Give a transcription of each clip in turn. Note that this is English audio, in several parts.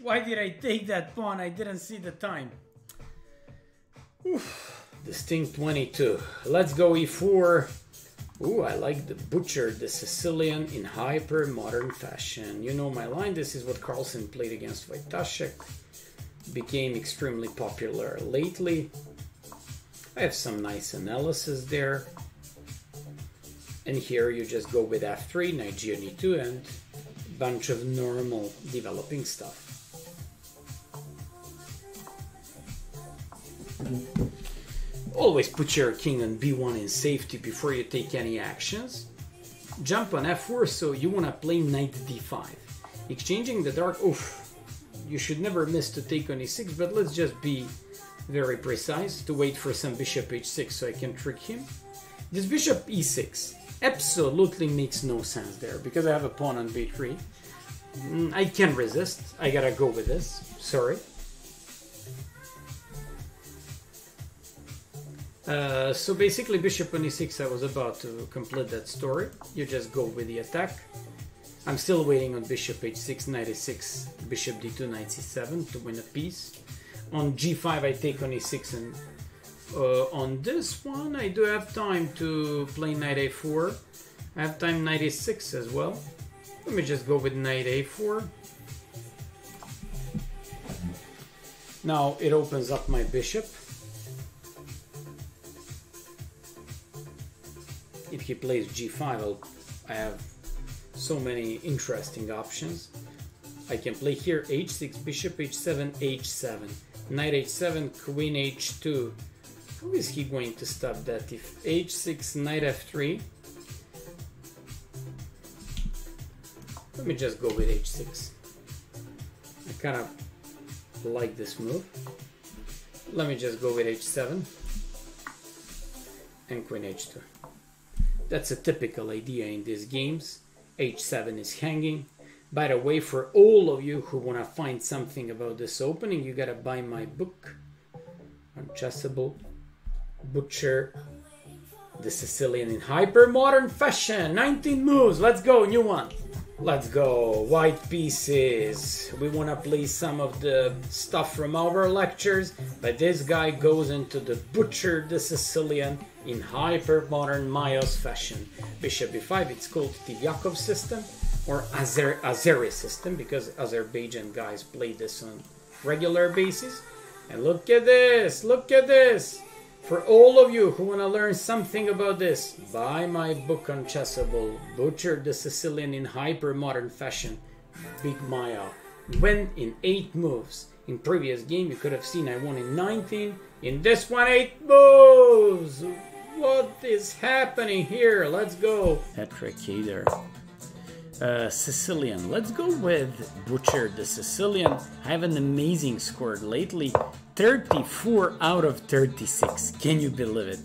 Why did I take that pawn? I didn't see the time. Oof. Distinct 22. Let's go e4. Ooh, I like the butcher, the Sicilian in hyper modern fashion. You know my line. This is what Carlsen played against Wojtaszek. Became extremely popular lately. I have some nice analysis there. And here you just go with f3, knight g2, and a bunch of normal developing stuff. Always put your king on b1 in safety before you take any actions. Jump on f4, so you want to play knight d5. Exchanging the dark, oof, you should never miss to take on e6, but let's just be very precise to wait for some bishop h6 so I can trick him. This bishop e6 absolutely makes no sense there because I have a pawn on b3. I can't resist, I gotta go with this, sorry. So basically bishop on e6, I was about to complete that story. You just go with the attack. I'm still waiting on bishop h6, knight e6, bishop d2, knight c7 to win a piece. On g5 I take on e6, and on this one I do have time to play knight a4. I have time knight e6 as well. Let me just go with knight a4. Now it opens up my bishop. If he plays g5, I have so many interesting options. I can play here h6, bishop h7, h7, knight h7, queen h2. How is he going to stop that? If h6, knight f3. Let me just go with h6. I kind of like this move. Let me just go with h7 and queen h2. That's a typical idea in these games. h7 is hanging. By the way, for all of you who want to find something about this opening, you gotta buy my book on Chessable. Butcher, the Sicilian in hyper modern fashion. 19 moves. Let's go, new one. Let's go. White pieces. We want to play some of the stuff from our lectures, but this guy goes into the Butcher, the Sicilian in hyper modern Mayos fashion. Bishop b5. It's called the Yakov system or Azeri system because Azerbaijan guys play this on regular basis. And look at this. Look at this. For all of you who want to learn something about this, buy my book on Chessable, Butcher the Sicilian in hyper modern fashion. Big Maya. Win in 8 moves. In previous game you could have seen I won in 19. In this one 8 moves. What is happening here? Let's go. Hat-trick there. Sicilian. Let's go with Butcher the Sicilian. I have an amazing score lately. 34 out of 36. Can you believe it?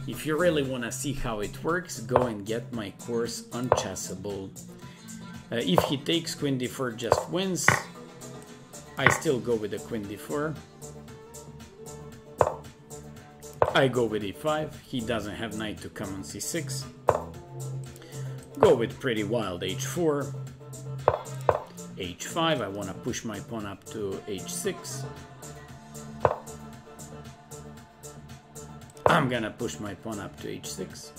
If you really want to see how it works, go and get my course on Chessable. If he takes queen d4, just wins. I still go with the queen d4. I go with e5. He doesn't have knight to come on c6. Go with pretty wild h4. h5. I want to push my pawn up to h6. I'm gonna push my pawn up to h6.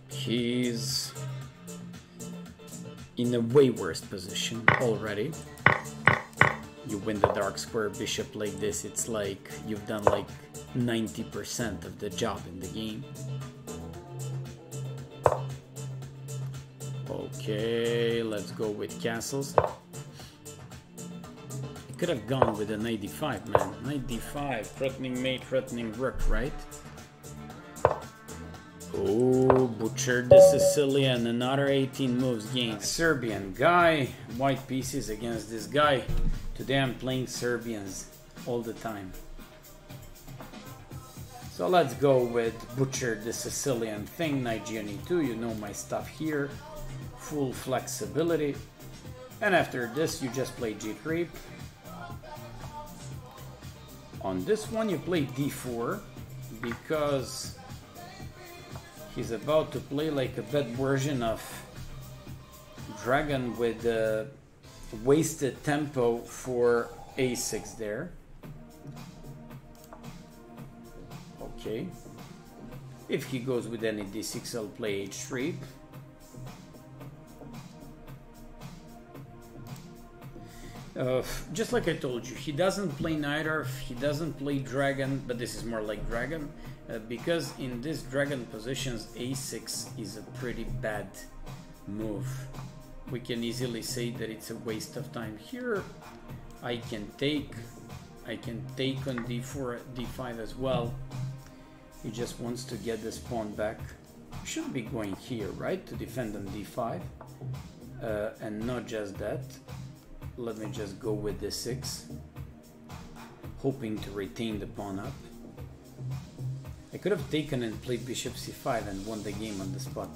He's in a way worse position already. You win the dark square bishop like this, it's like you've done like 90% of the job in the game. Okay, let's go with castles. Could have gone with a knight d5, man. Knight d5, threatening mate, threatening rook, right? Oh, Butcher the Sicilian, another 18 moves gained. Serbian guy, white pieces against this guy. Today I'm playing Serbians all the time. So let's go with Butcher the Sicilian thing, knight g2, you know my stuff here. Full flexibility. And after this you just play g3. On this one you play d4 because he's about to play like a bad version of dragon with wasted tempo for a6 there. Okay. If he goes with any d6, I'll play h3. Just like I told you, he doesn't play knight arf, he doesn't play dragon, but this is more like dragon, because in this dragon positions a6 is a pretty bad move. We can easily say that it's a waste of time. Here I can take on d4, d5 as well. He just wants to get this pawn back. Should be going here, right, to defend on d5, and not just that. Let me just go with the 6, hoping to retain the pawn up. I could have taken and played bishop c5 and won the game on the spot.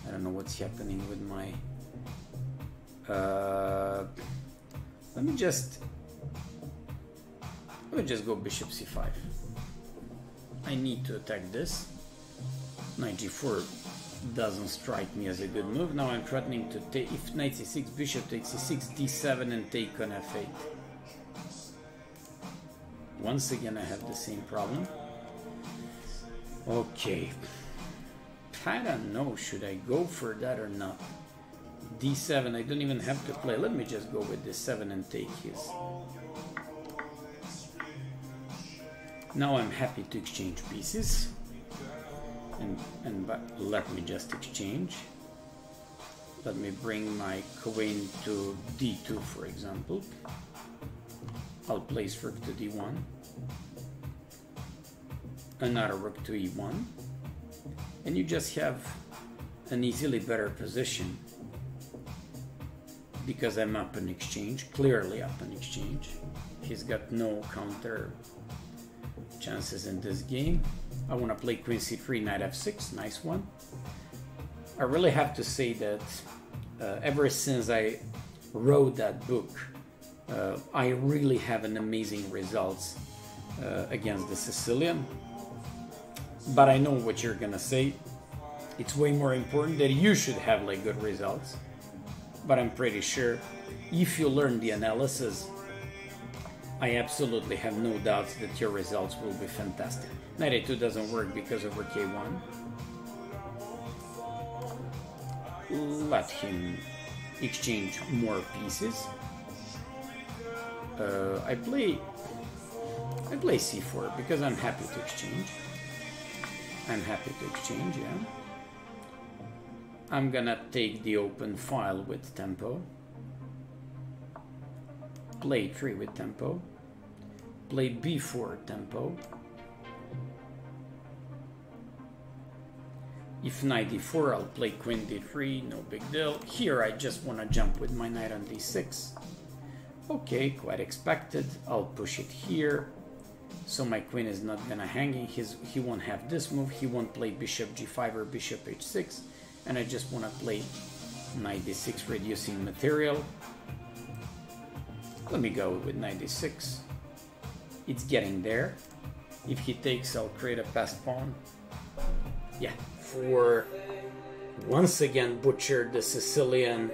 I don't know what's happening with my... let me just go bishop c5. I need to attack this. Knight g4 doesn't strike me as a good move. Now I'm threatening to take, if knight c6, bishop takes c6, d7 and take on f8. Once again I have the same problem. Okay, I don't know, should I go for that or not? d7, I don't even have to play. Let me just go with d7 and take his. Now I'm happy to exchange pieces. But let me just exchange. Let me bring my queen to d2, for example. I'll place rook to d1. Another rook to e1. And you just have an easily better position because I'm up in exchange, clearly up in exchange. He's got no counter chances in this game. I want to play queen c3, knight f6, nice one. I really have to say that ever since I wrote that book, I really have an amazing results against the Sicilian. But I know what you're gonna say. It's way more important that you should have like good results. But I'm pretty sure if you learn the analysis, I absolutely have no doubts that your results will be fantastic. Knight a2 doesn't work because of rook a1. Let him exchange more pieces. I play c4 because I'm happy to exchange. Yeah. I'm gonna take the open file with tempo. Play 3 with tempo. Play b4 tempo. If knight d4, I'll play queen d3, no big deal. Here I just want to jump with my knight on d6. Okay, quite expected. I'll push it here. So my queen is not gonna hang. He won't have this move. He won't play bishop g5 or bishop h6. And I just want to play knight d6, reducing material. Let me go with knight d6. It's getting there. If he takes, I'll create a passed pawn. Yeah. For once again butchered the Sicilian,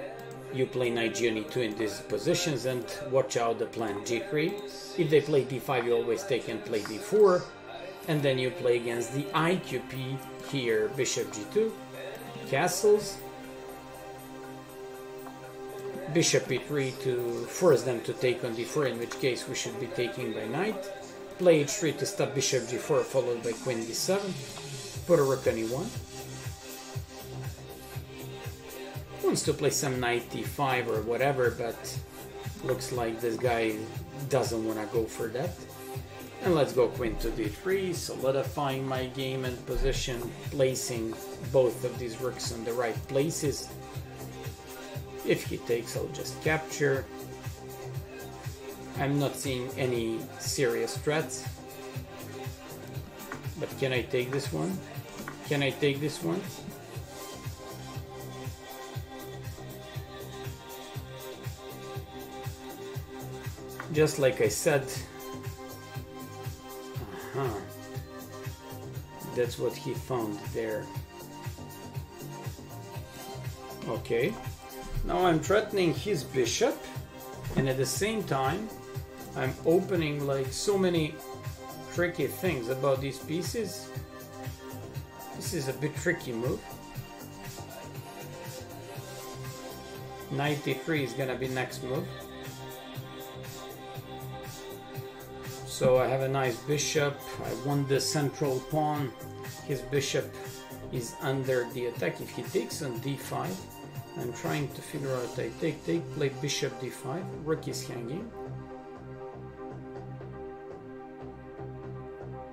you play knight g on e2 in these positions, and watch out the plan g3. If they play d5, you always take and play d4, and then you play against the IQP here, bishop g2, castles, bishop e3 to force them to take on d4, in which case we should be taking by knight, play h3 to stop bishop g4 followed by queen d7, put a rook on e1. Wants to play some knight d5 or whatever, but looks like this guy doesn't want to go for that. And let's go queen to d3, solidifying my game and position, placing both of these rooks in the right places. If he takes, I'll just capture. I'm not seeing any serious threats. But can I take this one? Can I take this one? Just like I said, that's what he found there. Okay. Now I'm threatening his bishop, and at the same time I'm opening like so many tricky things about these pieces. This is a bit tricky move. Knight d3 is gonna be next move. So I have a nice bishop. I won the central pawn. His bishop is under the attack. If he takes on d5, I'm trying to figure out. I take, play bishop d5. Rook is hanging.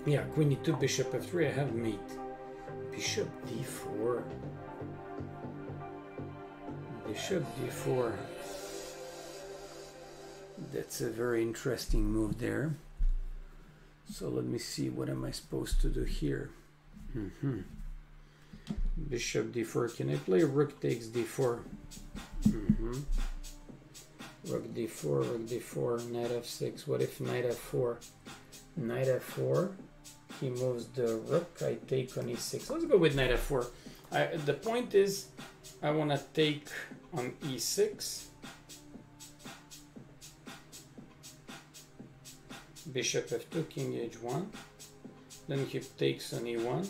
Yeah, queen e2, bishop f3. I have mate. Bishop d4. Bishop d4. That's a very interesting move there. So let me see, what am I supposed to do here? Bishop d4. Can I play rook takes d4? Rook d4, rook d4, knight f6. What if knight f4? Knight f4. He moves the rook. I take on e6. Let's go with knight f4. The point is, I want to take on e6. Bishop f2, king h1. Then he takes on e1.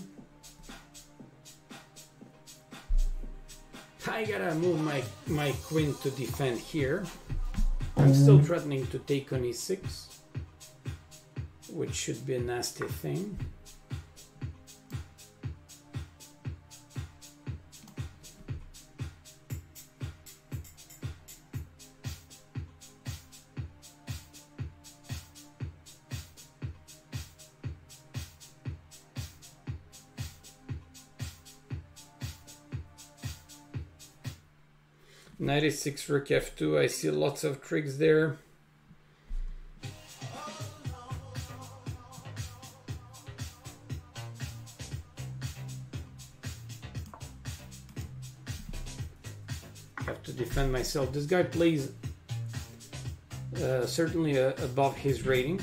I gotta move my queen to defend here. I'm still threatening to take on e6, which should be a nasty thing. Knight e6, rook f2. I see lots of tricks there. Have to defend myself. This guy plays certainly above his rating.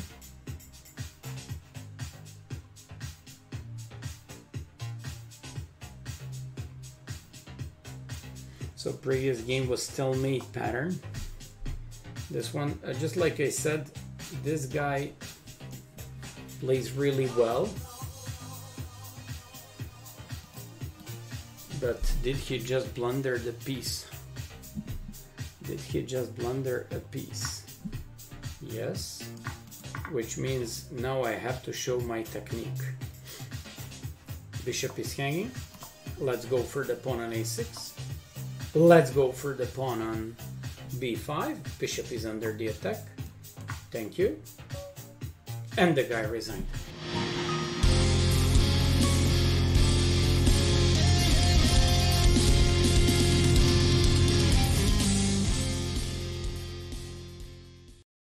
So previous game was stalemate pattern. This one, just like I said, this guy plays really well. But did he just blunder the piece? Did he just blunder a piece? Yes. Which means now I have to show my technique. Bishop is hanging. Let's go for the pawn on a6. Let's go for the pawn on b5. Bishop is under the attack. Thank you. And the guy resigned.